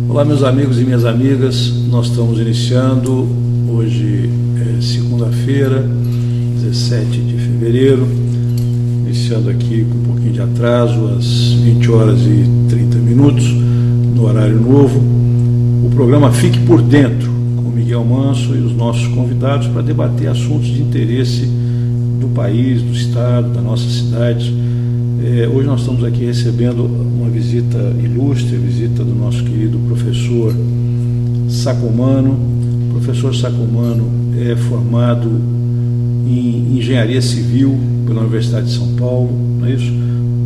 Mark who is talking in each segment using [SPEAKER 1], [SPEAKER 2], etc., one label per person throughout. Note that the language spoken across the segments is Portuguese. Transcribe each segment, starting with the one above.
[SPEAKER 1] Olá, meus amigos e minhas amigas, nós estamos iniciando, hoje é segunda-feira, 17 de fevereiro, iniciando aqui com um pouquinho de atraso, às 20 horas e 30 minutos, no horário novo, o programa Fique por Dentro, com Miguel Manso e os nossos convidados para debater assuntos de interesse do país, do estado, da nossa cidade. Hoje nós estamos aqui recebendo uma visita ilustre, a visita do nosso querido professor Sacomano. O professor Sacomano é formado em Engenharia Civil pela Universidade de São Paulo, não é isso?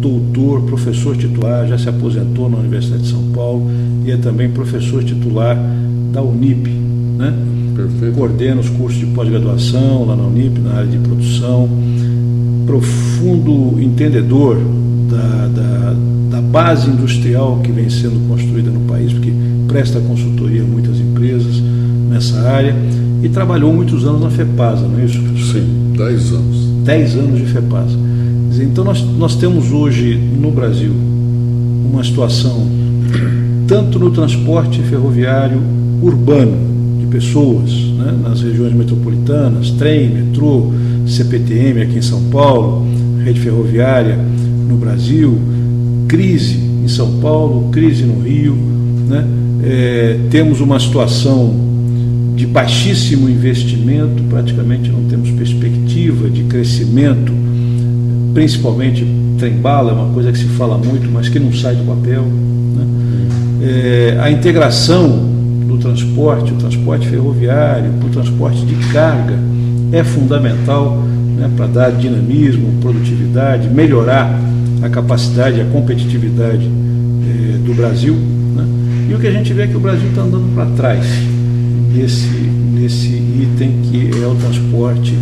[SPEAKER 1] Doutor, professor titular, já se aposentou na Universidade de São Paulo e é também professor titular da Unip, né?
[SPEAKER 2] Perfeito.
[SPEAKER 1] Coordena os cursos de pós-graduação lá na Unip, na área de produção. Profundo entendedor da base industrial que vem sendo construída no país, porque presta consultoria a muitas empresas nessa área e trabalhou muitos anos na FEPASA, não é isso, professor?
[SPEAKER 2] Sim, 10 anos.
[SPEAKER 1] 10 anos de FEPASA. Então nós temos hoje no Brasil uma situação, tanto no transporte ferroviário urbano de pessoas, né, nas regiões metropolitanas, trem, metrô, CPTM aqui em São Paulo, rede ferroviária no Brasil, crise em São Paulo, crise no Rio, né? Temos uma situação de baixíssimo investimento, praticamente não temos perspectiva de crescimento, principalmente trem-bala, é uma coisa que se fala muito, mas que não sai do papel, né? A integração do transporte, o transporte ferroviário, o transporte de carga, é fundamental, né, para dar dinamismo, produtividade, melhorar a capacidade, a competitividade do Brasil, né? E o que a gente vê é que o Brasil está andando para trás nesse item que é o transporte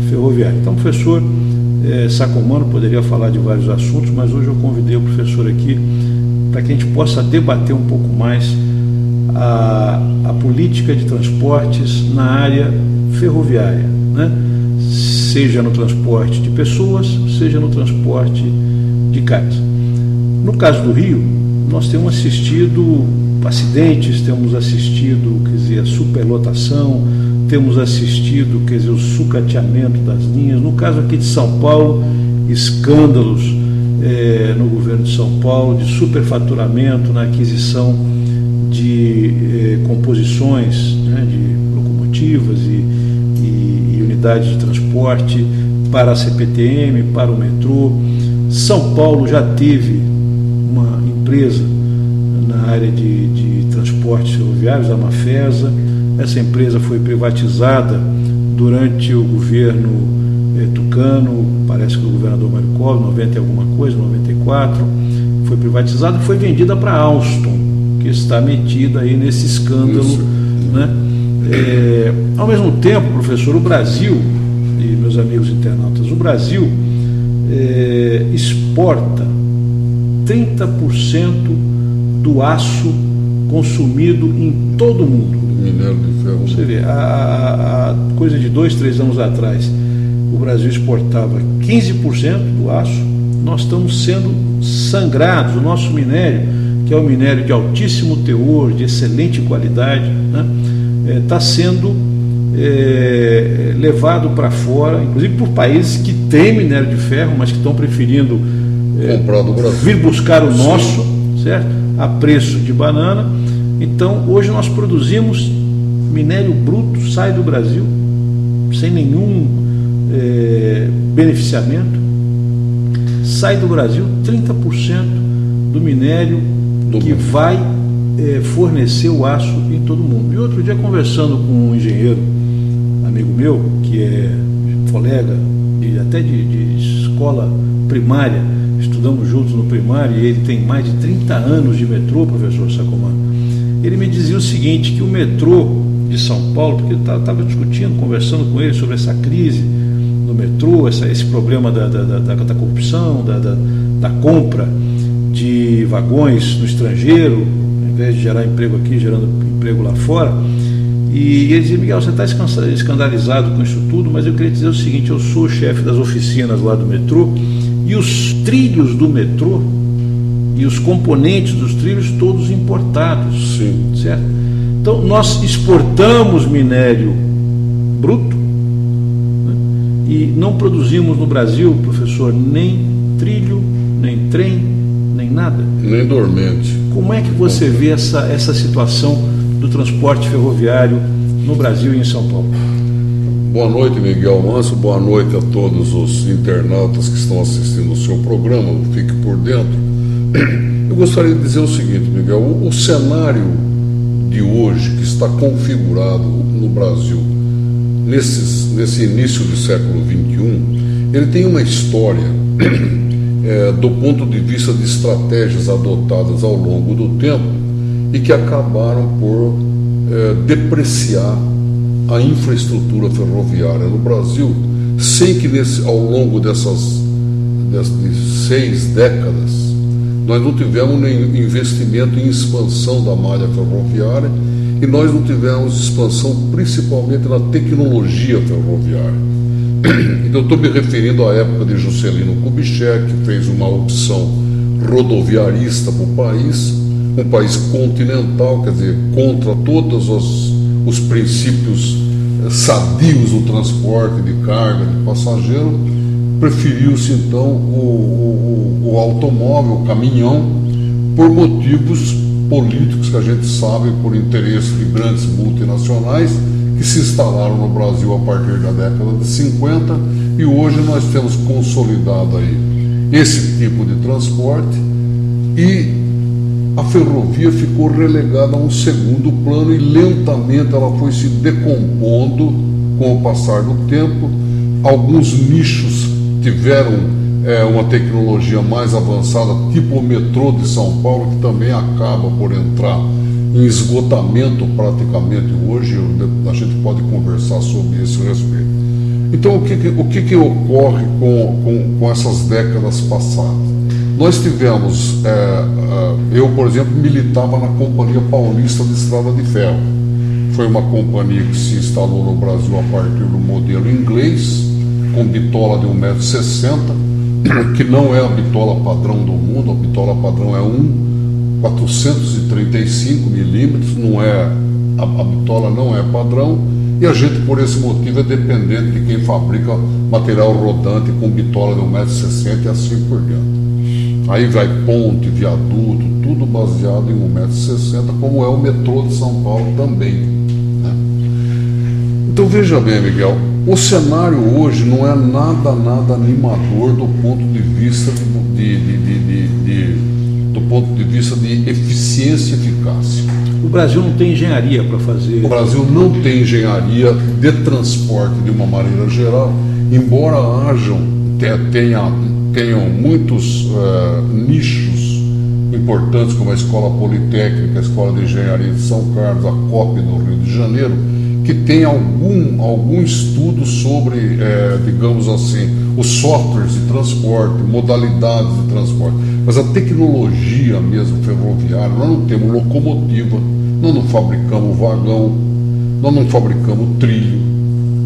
[SPEAKER 1] ferroviário. Então, o professor Sacomano poderia falar de vários assuntos, mas hoje eu convidei o professor aqui para que a gente possa debater um pouco mais a política de transportes na área ferroviária, né? Seja no transporte de pessoas, seja no transporte de cargas. No caso do Rio, nós temos assistido acidentes, temos assistido, quer dizer, a superlotação, temos assistido, quer dizer, o sucateamento das linhas. No caso aqui de São Paulo, escândalos no governo de São Paulo, de superfaturamento na aquisição de composições, né, de locomotivas e unidades de transporte para a CPTM, para o metrô. São Paulo já teve uma empresa na área de transportes ferroviários, a Mafesa. Essa empresa foi privatizada durante o governo Tucano, parece que o governador Mário Covas, 90 e alguma coisa, 94, foi privatizada e foi vendida para a Alstom, que está metida aí nesse escândalo, né? Ao mesmo tempo, professor, o Brasil, e meus amigos internautas, o Brasil exporta 30% do aço consumido em todo o mundo.
[SPEAKER 2] Minério de ferro.
[SPEAKER 1] Você vê, a coisa de 2, 3 anos atrás, o Brasil exportava 15% do aço, nós estamos sendo sangrados, o nosso minério, que é um minério de altíssimo teor, de excelente qualidade, né, está sendo levado para fora, inclusive por países que têm minério de ferro, mas que estão preferindo
[SPEAKER 2] comprar do Brasil,
[SPEAKER 1] vir buscar o nosso, certo? A preço de banana. Então, hoje nós produzimos minério bruto, sai do Brasil, sem nenhum beneficiamento, sai do Brasil 30% do minério que vai fornecer o aço em todo o mundo. E outro dia, conversando com um engenheiro, amigo meu, que é colega até de escola primária, estudamos juntos no primário, e ele tem mais de 30 anos de metrô, professor Sacomano. Ele me dizia o seguinte, que o metrô de São Paulo, porque eu estava discutindo, conversando com ele sobre essa crise no metrô, esse problema da corrupção, da compra de vagões no estrangeiro, ao invés de gerar emprego aqui, gerando emprego lá fora. E ele dizia, Miguel, você está escandalizado com isso tudo, mas eu queria dizer o seguinte, eu sou o chefe das oficinas lá do metrô, e os trilhos do metrô e os componentes dos trilhos todos importados.
[SPEAKER 2] Sim.
[SPEAKER 1] Certo? Então nós exportamos minério bruto, né, e não produzimos no Brasil, professor, nem trilho, nem trem, nem nada.
[SPEAKER 2] Nem dormente.
[SPEAKER 1] Como é que você vê essa situação do transporte ferroviário no Brasil e em São Paulo?
[SPEAKER 2] Boa noite, Miguel Manso. Boa noite a todos os internautas que estão assistindo o seu programa, Fique por Dentro. Eu gostaria de dizer o seguinte, Miguel, o cenário de hoje que está configurado no Brasil, nesse início do século XXI, ele tem uma história do ponto de vista de estratégias adotadas ao longo do tempo e que acabaram por depreciar a infraestrutura ferroviária no Brasil, sem que ao longo de 6 décadas nós não tivemos nenhum investimento em expansão da malha ferroviária e nós não tivemos expansão principalmente na tecnologia ferroviária. Então, estou me referindo à época de Juscelino Kubitschek, que fez uma opção rodoviarista para o país, um país continental, quer dizer, contra todos os princípios sadios do transporte de carga, de passageiro. Preferiu-se então o automóvel, o caminhão, por motivos políticos que a gente sabe, por interesse de grandes multinacionais que se instalaram no Brasil a partir da década de 50, e hoje nós temos consolidado aí esse tipo de transporte e a ferrovia ficou relegada a um segundo plano e lentamente ela foi se decompondo com o passar do tempo. Alguns nichos tiveram uma tecnologia mais avançada, tipo o metrô de São Paulo, que também acaba por entrar em esgotamento praticamente hoje. A gente pode conversar sobre esse respeito. Então, o que ocorre com essas décadas passadas? Nós tivemos, eu, por exemplo, militava na Companhia Paulista de Estrada de Ferro. Foi uma companhia que se instalou no Brasil a partir do modelo inglês, com bitola de 1,60 m, que não é a bitola padrão do mundo. A bitola padrão é 435 milímetros, a bitola não é padrão, e a gente, por esse motivo, é dependente de quem fabrica material rodante com bitola de 1,60 m e assim por diante. Aí vai ponte, viaduto, tudo baseado em 1,60 m, como é o metrô de São Paulo também, né? Então veja bem, Miguel, o cenário hoje não é nada animador do ponto de vista do ponto de vista de eficiência e eficácia.
[SPEAKER 1] O Brasil não tem engenharia para fazer.
[SPEAKER 2] O Brasil não tem engenharia de transporte de uma maneira geral, embora tenham muitos nichos importantes, como a Escola Politécnica, a Escola de Engenharia de São Carlos, a COP no Rio de Janeiro, que tem algum estudo sobre, digamos assim, os softwares de transporte, modalidades de transporte. Mas a tecnologia mesmo ferroviária, nós não temos locomotiva, nós não fabricamos vagão, nós não fabricamos trilho,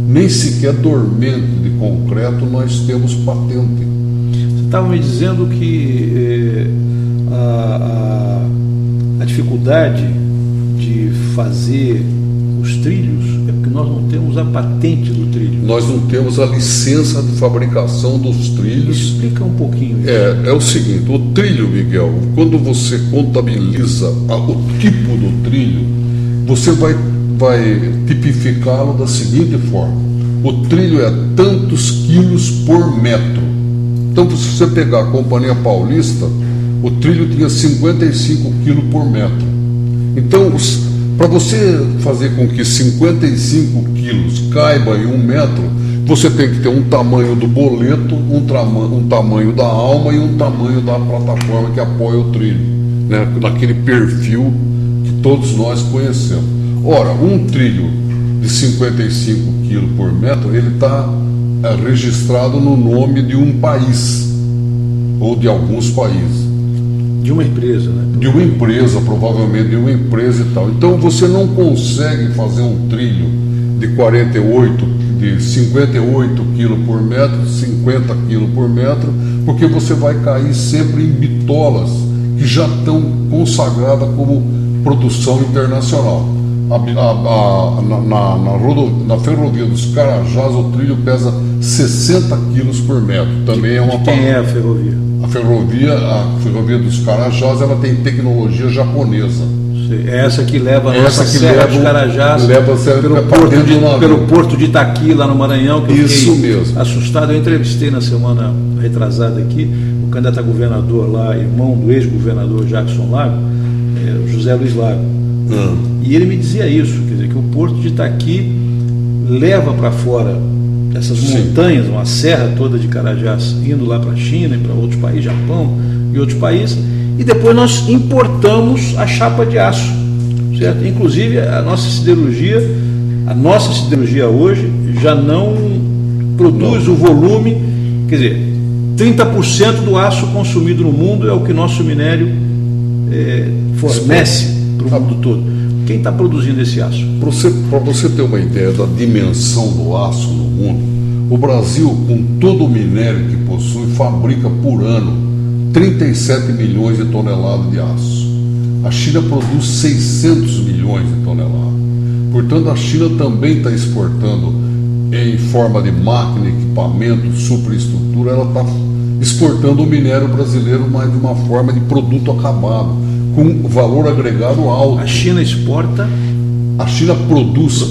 [SPEAKER 2] nem sequer dormente de concreto nós temos patente.
[SPEAKER 1] Você estava me dizendo que a dificuldade de fazer os trilhos é porque nós não temos a patente do trilho.
[SPEAKER 2] Nós não temos a licença de fabricação dos trilhos.
[SPEAKER 1] Explica um pouquinho isso.
[SPEAKER 2] É o seguinte, o trilho, Miguel, quando você contabiliza o tipo do trilho, você vai tipificá-lo da seguinte forma: o trilho é tantos quilos por metro. Então, se você pegar a Companhia Paulista, o trilho tinha 55 quilos por metro. Então, para você fazer com que 55 quilos caiba em 1 metro, você tem que ter um tamanho do boleto, um tamanho da alma e um tamanho da plataforma que apoia o trilho, né? Naquele perfil que todos nós conhecemos. Ora, um trilho de 55 quilos por metro, ele está registrado no nome de um país, ou de alguns países.
[SPEAKER 1] De uma empresa, né?
[SPEAKER 2] De uma empresa, provavelmente de uma empresa e tal. Então você não consegue fazer um trilho de 58 quilos por metro, 50 quilos por metro, porque você vai cair sempre em bitolas que já estão consagradas como produção internacional. Na ferrovia dos Carajás, o trilho pesa 60 quilos por metro. Também é uma.
[SPEAKER 1] Quem é a ferrovia?
[SPEAKER 2] A ferrovia dos Carajás, ela tem tecnologia japonesa.
[SPEAKER 1] É essa que leva a nossa Serra dos Carajás pelo porto de Itaqui, lá no Maranhão, que
[SPEAKER 2] Isso mesmo.
[SPEAKER 1] Assustado. Eu entrevistei na semana retrasada aqui o candidato a governador lá, irmão do ex-governador Jackson Lago, José Luiz Lago. E ele me dizia isso, quer dizer, que o porto de Itaqui leva para fora essas montanhas, uma serra toda de Carajás, indo lá para a China e para outros países, Japão e outros países, e depois nós importamos a chapa de aço, certo? Inclusive a nossa siderurgia hoje já não produz o volume, quer dizer, 30% do aço consumido no mundo é o que nosso minério fornece para o mundo todo. Quem está produzindo esse aço?
[SPEAKER 2] Para você ter uma ideia da dimensão do aço no mundo, o Brasil, com todo o minério que possui, fabrica por ano 37 milhões de toneladas de aço. A China produz 600 milhões de toneladas. Portanto, a China também está exportando em forma de máquina, equipamento, superestrutura, ela está exportando o minério brasileiro, mas de uma forma de produto acabado, com valor agregado alto.
[SPEAKER 1] A China exporta?
[SPEAKER 2] A China produz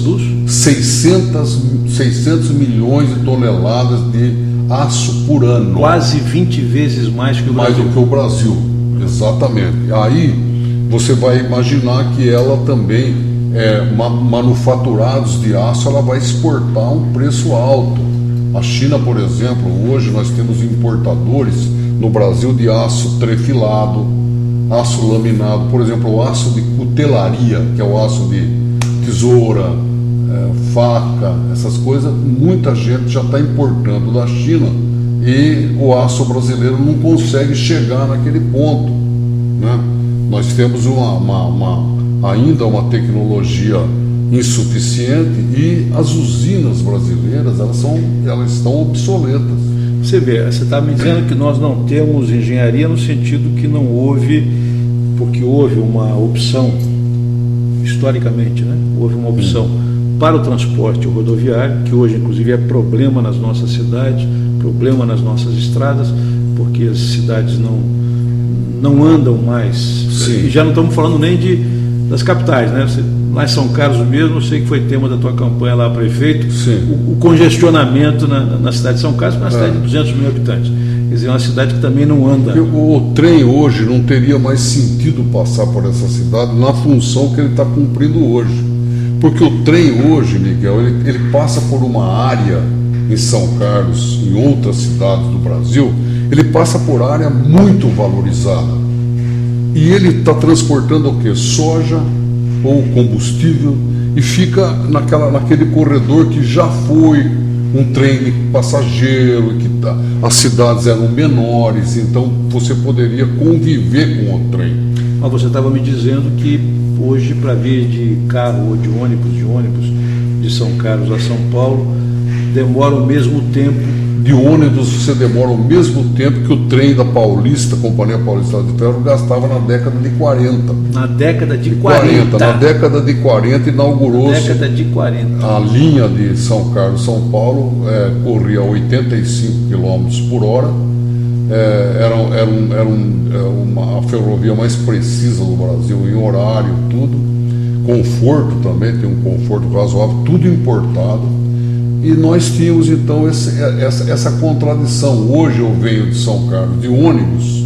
[SPEAKER 2] 600 milhões de toneladas de aço por ano.
[SPEAKER 1] Quase 20 vezes mais que o Brasil.
[SPEAKER 2] Mais do que o Brasil, exatamente. Aí você vai imaginar que ela também, manufaturados de aço, ela vai exportar a um preço alto. A China, por exemplo, hoje nós temos importadores no Brasil de aço trefilado, aço laminado, por exemplo, o aço de cutelaria, que é o aço de tesoura, faca, essas coisas, muita gente já está importando da China e o aço brasileiro não consegue chegar naquele ponto, né? Nós temos ainda uma tecnologia insuficiente e as usinas brasileiras elas estão obsoletas.
[SPEAKER 1] Você está me dizendo que nós não temos engenharia no sentido que não houve, porque houve uma opção, historicamente, né? Houve uma opção para o transporte rodoviário, que hoje inclusive é problema nas nossas cidades, problema nas nossas estradas, porque as cidades não andam mais.
[SPEAKER 2] Sim.
[SPEAKER 1] E já não estamos falando nem das capitais, né? Lá em São Carlos mesmo, eu sei que foi tema da tua campanha lá, prefeito, o congestionamento na cidade de São Carlos, que é uma cidade de 200 mil habitantes. Quer dizer, é uma cidade que também não anda.
[SPEAKER 2] O trem hoje não teria mais sentido passar por essa cidade na função que ele está cumprindo hoje. Porque o trem hoje, Miguel, ele passa por uma área em São Carlos, em outras cidades do Brasil, ele passa por área muito valorizada. E ele está transportando o quê? Soja ou combustível e fica naquele corredor que já foi um trem de passageiro, que as cidades eram menores, então você poderia conviver com o trem.
[SPEAKER 1] Mas você estava me dizendo que hoje, para vir de carro ou de ônibus de São Carlos a São Paulo, demora o mesmo tempo.
[SPEAKER 2] De ônibus você demora o mesmo tempo que o trem da Paulista, Companhia Paulista de Ferro, gastava na década de 40.
[SPEAKER 1] Na década de 40?
[SPEAKER 2] Na década de 40 inaugurou-se a linha de São Carlos, São Paulo, corria a 85 km por hora, era uma ferrovia mais precisa do Brasil, em horário, tudo, conforto também, tem um conforto razoável, tudo importado. E nós tínhamos então essa contradição. Hoje eu venho de São Carlos de ônibus,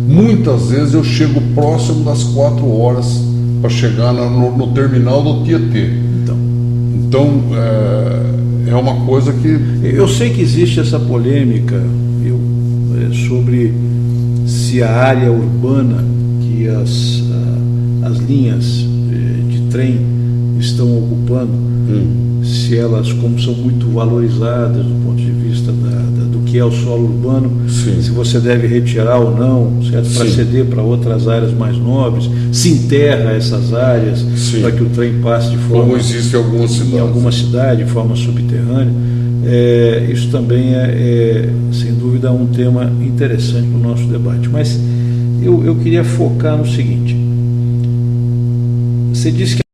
[SPEAKER 2] muitas vezes eu chego próximo das 4 horas para chegar no terminal do Tietê. Então é uma coisa que...
[SPEAKER 1] Eu sei que existe essa polêmica sobre se a área urbana que as linhas de trem estão ocupando, se elas, como são muito valorizadas do ponto de vista do que é o solo urbano, se você deve retirar ou não, certo? Para ceder para outras áreas mais nobres, se enterra essas áreas para que o trem passe de forma...
[SPEAKER 2] Como existe em
[SPEAKER 1] alguma cidade, de forma subterrânea. Isso também sem dúvida, um tema interessante para o nosso debate. Mas eu queria focar no seguinte. Você disse que